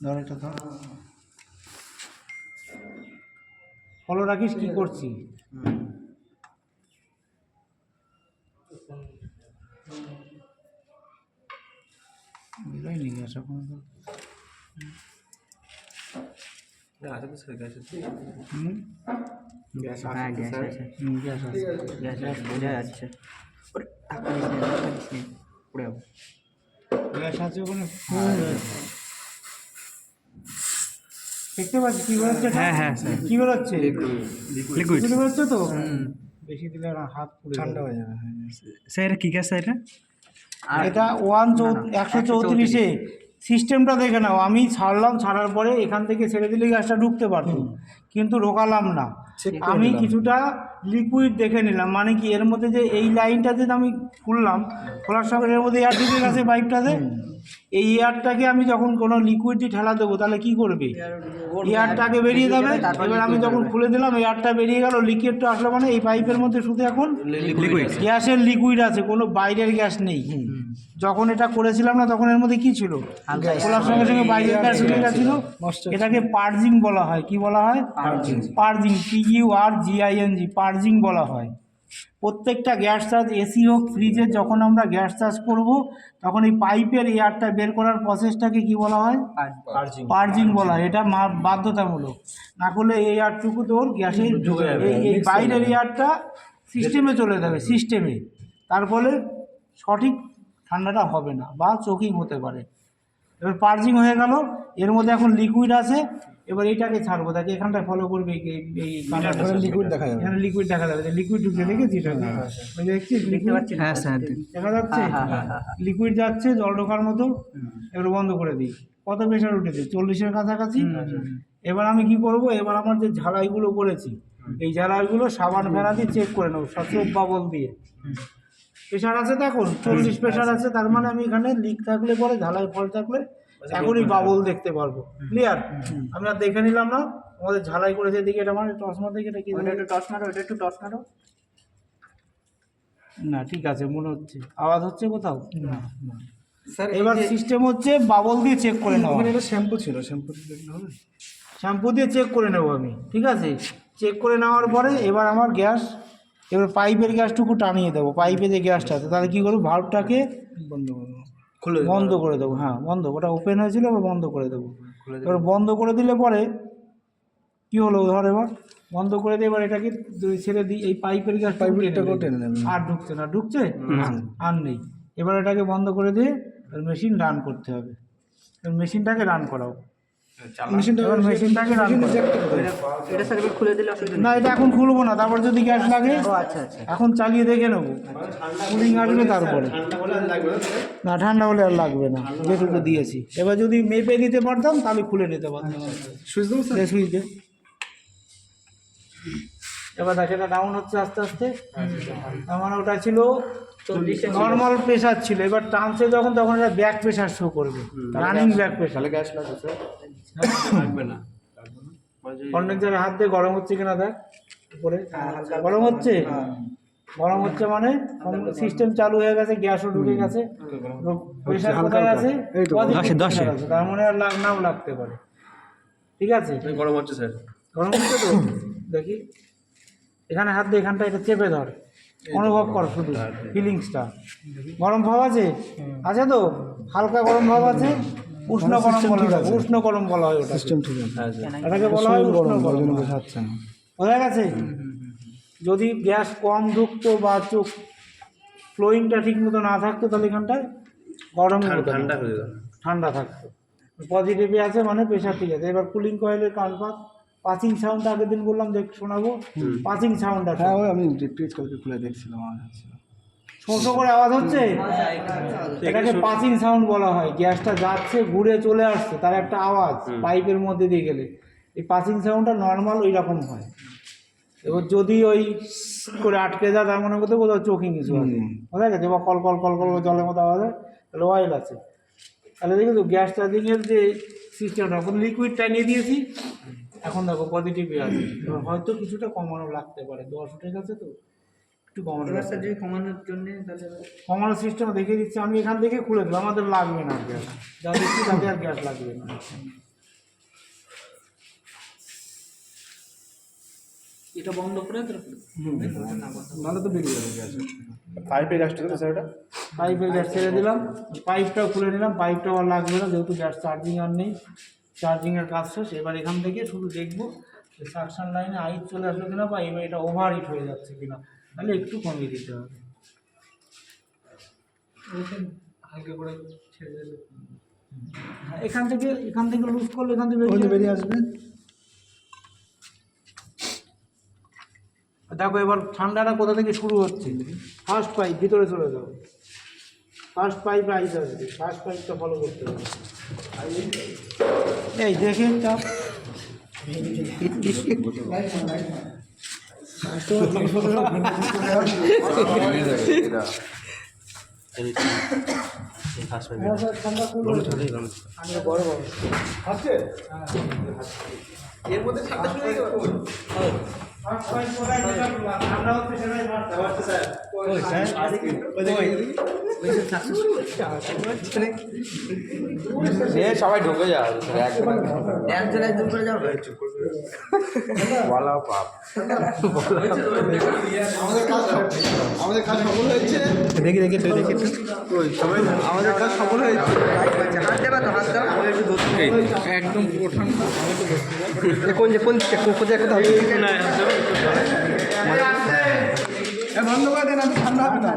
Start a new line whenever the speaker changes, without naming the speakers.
ধর এটা ধর, ফলো রাখিস কি করছি। গ্যাস এখন গ্যাস আছে ওখানে, দেখতে পাচ্ছি কি বেরোচ্ছে? হ্যাঁ হ্যাঁ কি বেরোচ্ছে? লিকুইড বেরোচ্ছে তো। বেশি দিলে হাত পুড়ে ঠান্ডা হয়ে যাবে।
স্যার এটা কী গ্যাস স্যার এটা?
এটা 134 সিস্টেমটা দেখে নাও। আমি ছাড়লাম, ছাড়ার পরে এখান থেকে ছেড়ে দিলে গ্যাসটা ঢুকতে পারতো, কিন্তু ঢোকালাম না। আমি কিছুটা লিকুইড দেখে নিলাম, মানে কি এর মধ্যে যে এই লাইনটাতে আমি খুললাম, খোলার সঙ্গে এর মধ্যে এয়ার ঢুকে গেছে পাইপটাতে। এই এয়ারটাকে আমি যখন কোনো লিকুইড দিয়ে ঠেলা দেবো তাহলে কি করবে? এয়ারটাকে বেরিয়ে যাবে। এবার আমি যখন খুলে দিলাম এয়ারটা বেরিয়ে গেল, লিকুইডটা আসলো, মানে এই পাইপের মধ্যে শুধু এখন গ্যাসের লিকুইড আছে, কোনো বাইরের গ্যাস নেই। যখন এটা করেছিলাম না তখন এর মধ্যে কি ছিল? খোলার সঙ্গে সঙ্গে বাইরের গ্যাস ঢুকে গেছিল। এটাকে পার্জিং বলা হয়। কি বলা হয়? পার্জিং, PURGING, পার্জিং বলা হয়। প্রত্যেকটা গ্যাস চার্জ, এসি হোক ফ্রিজের, যখন আমরা গ্যাস চার্জ করব তখন এই পাইপের এয়ারটা বের করার প্রসেসটাকে কি বলা হয়? পার্জিং বলা হয়। এটা বাধ্যতামূলক, না করলে এই এয়ারটুকু তোর গ্যাসের এই বাইরের এয়ারটা সিস্টেমে চলে যাবে, সিস্টেমে। তার ফলে সঠিক ঠান্ডাটা হবে না বা চোকিং হতে পারে। এবার পার্জিং হয়ে গেল, এর মধ্যে এখন লিকুইড আছে। এবার এইটাকে ছাড়বো, তাকে এখানটায় ফলো করবে। এই লিকুইড দেখা যাবে, এখানে লিকুইড দেখা যাবে। লিকুইড ঢুকে দেখেছি এটা, দেখছিস লিকুইড দেখা যাচ্ছে? লিকুইড যাচ্ছে জল ঢোকার মতো। এবার বন্ধ করে দিই। কত প্রেশার উঠেছে? 40-এর কাছাকাছি। এবার আমি কি করব? এবার আমার যে ঝালাইগুলো করেছি, এই ঝালাইগুলো সাবান ফেনা দিয়ে চেক করে নেবো, সব বাবল দিয়ে। প্রেশার আছে তো এখন 40 প্রেশার আছে, তার মানে আমি এখানে লিক থাকলে পরে, ঝালাই ফল থাকলে এখনই বাবল দেখতে পারবো। ক্লিয়ার? আমরা দেখে নিলাম না আমাদের ঝালাই করেছে। দিকে এটা মানে টস মারতে, এটা কি একটু টস মারো, এটা একটু টস মারো। না ঠিক আছে, মনে হচ্ছে আওয়াজ হচ্ছে কোথাও না। স্যার এবার সিস্টেম হচ্ছে বাবল দিয়ে চেক করে নেবো। এটা শ্যাম্পু ছিল, শ্যাম্পু দিয়ে দেখলে হবে? শ্যাম্পু দিয়ে চেক করে নেবো আমি, ঠিক আছে? চেক করে নেওয়ার পরে এবার আমার গ্যাস, এবার পাইপের গ্যাসটুকু টানিয়ে দেবো। পাইপে যে গ্যাসটা আছে তাহলে কী করবো? ভাল্বটাকে বন্ধ করে দেবো। হ্যাঁ বন্ধ, ওটা ওপেন হয়েছিল, এবার বন্ধ করে দেবো। এবার বন্ধ করে দিলে পরে কী হলো? ধর এবার বন্ধ করে দিয়ে এবার এটাকে ছেড়ে দিই। এই পাইপের গ্যাস আর ঢুকছে না, ঢুকছে আর নেই। এবার এটাকে বন্ধ করে দিয়ে মেশিন রান করতে হবে। মেশিনটাকে রান করাও। মেশিনটাকে রান না, এটা এখন খুলবো না, তারপর যদি গ্যাস লাগে এখন চালিয়ে দেখে নেবো, কুলিং আসবে তারপরে। না ঠান্ডা হলে আর লাগবে না, যেটুকু দিয়েছি। এবার যদি মেপে নিতে পারতাম তাহলে খুলে নিতে পারতাম। সুইচ দে। এবার দেখ এটা ডাউন হচ্ছে আস্তে আস্তে। আমার ওটা ছিল নর্মাল প্রেশার ছিল, এবার টানছে যখন, তখন এটা ব্যাক প্রেশার শো করবে, রানিং ব্যাক প্রেশার। গ্যাস লাগবে না, কন্ডেন্সারে হাত দিয়ে গরম হচ্ছে কিনা দেখ উপরে। গরম হচ্ছে, গরম হচ্ছে মানে সিস্টেম চালু হয়ে গেছে, গ্যাসও ঢুকে গেছে। প্রেশার কোথায় আছে? 10 আছে, তার মানে আর নাও লাগতে পারে। ঠিক আছে, গরম হচ্ছে স্যার, গরম হচ্ছে তো। দেখি এখানে হাত দিয়ে, এখানটা এটা চেপে ধর, অনুভব কর শুধু ফিলিংসটা। গরম ভাব আছে, আছে তো, হালকা গরম ভাব আছে। উষ্ণ গরম বলা হয়, উষ্ণ গরম বলা হয় ওটা। সিস্টেম ঠিক আছে, এটাকে বলা হয় উষ্ণ গরম। বোঝাচ্ছে না, বোঝা গেছে? যদি গ্যাস কম ঢুকতো বা চোখ ফ্লোয়িংটা ঠিক মতো না থাকতো তাহলে এখানটায় গরম ঠান্ডা থাকতো। পজিটিভে আছে মানে প্রেশার ঠিক আছে। এবার কুলিং কয়েলের কালপাত পাচিং সাউন্ড আগের দিন বললাম, দেখ শোনাবো পাচিং সাউন্ড আছে। হ্যাঁ আমি খুলে দেখছিলাম, শো করে আওয়াজ হচ্ছে, এটাকে পাচিং সাউন্ড বলা হয়। গ্যাসটা যাচ্ছে, ঘুরে চলে আসছে, তার একটা আওয়াজ পাইপের মধ্যে দিয়ে গেলে এই পাচিং সাউন্ডটা নর্মাল ওই রকম হয়। এবার যদি ওই করে আটকে যায় তার মনে করতে কোথাও চোকিং ইস্যু আছে, বোঝা গেছে? বা কল কল কল কল জলের মতো আওয়াজ হয়, তাহলে অয়েল আছে। তাহলে দেখি তো গ্যাস চার্জিংয়ের যে সিস্টেমটা, এখন লিকুইডটা নিয়ে দিয়েছি, এখন দেখো পজিটিভই আছে। এবার হয়তো কিছুটা কমানো লাগতে পারে, 10 উঠে গেছে তো একটু কমানোর জন্য কমানোর সিস্টেম দেখিয়ে দিচ্ছি। আমি এখান থেকে খুলে দেবো, আমাদের লাগবে না গ্যাস, যা দেখছি তাতে আর গ্যাস লাগবে না।
এটা বন্ধ করে
নাহলে তো বেরিয়ে যাবে গ্যাস।
পাইপের গ্যাসটা তো স্যার ওটা
পাইপের গ্যাস ছেড়ে দিলাম, পাইপটাও খুলে নিলাম, পাইপটাও আর লাগবে না যেহেতু গ্যাস চার্জিং আর নেই, চার্জিংয়ের কাজ শেষ। এবার এখান থেকে শুধু দেখবো যে সাকশন লাইনে আইট চলে আসলো কিনা বা এবার এটা ওভার হিট হয়ে যাচ্ছে কিনা, তাহলে একটু কমিয়ে দিতে হবে।
হালকা করে ছেড়ে দিলে
হ্যাঁ, এখান থেকে লুজ করলে এখান থেকে
বেরিয়ে আসবে।
দেখো এবার ঠান্ডাটা কোথা থেকে শুরু হচ্ছে, ফার্স্ট পাইপ ভিতরে চলে যাও, ফার্স্ট পাইপ আইস আসবে, ফার্স্ট পাইপটা ফলো করতে হবে। এই দেখেন চাপ ঠান্ডা বড় বড়
আছে এর মধ্যে ঠান্ডা শুরু হয়ে গেল।
ফার্স্ট পাইপ কোথায় ঠান্ডা হচ্ছে সেটাই
সবাই ঢুকে যাও
একজন করে যাবে।
বলা পাপ
আমাদের কাজ সফল হয়েছে।
দেখি দেখি তুই দেখি তো।
সবাই আমাদের কাজ সফল হয়েছে।
হাত দেবা তো হাত দাও।
একদম পুরো ঠান্ডা।
কোন একটা ধরে
বন্ধ করে দেন, আমি ঠান্ডা হবে না।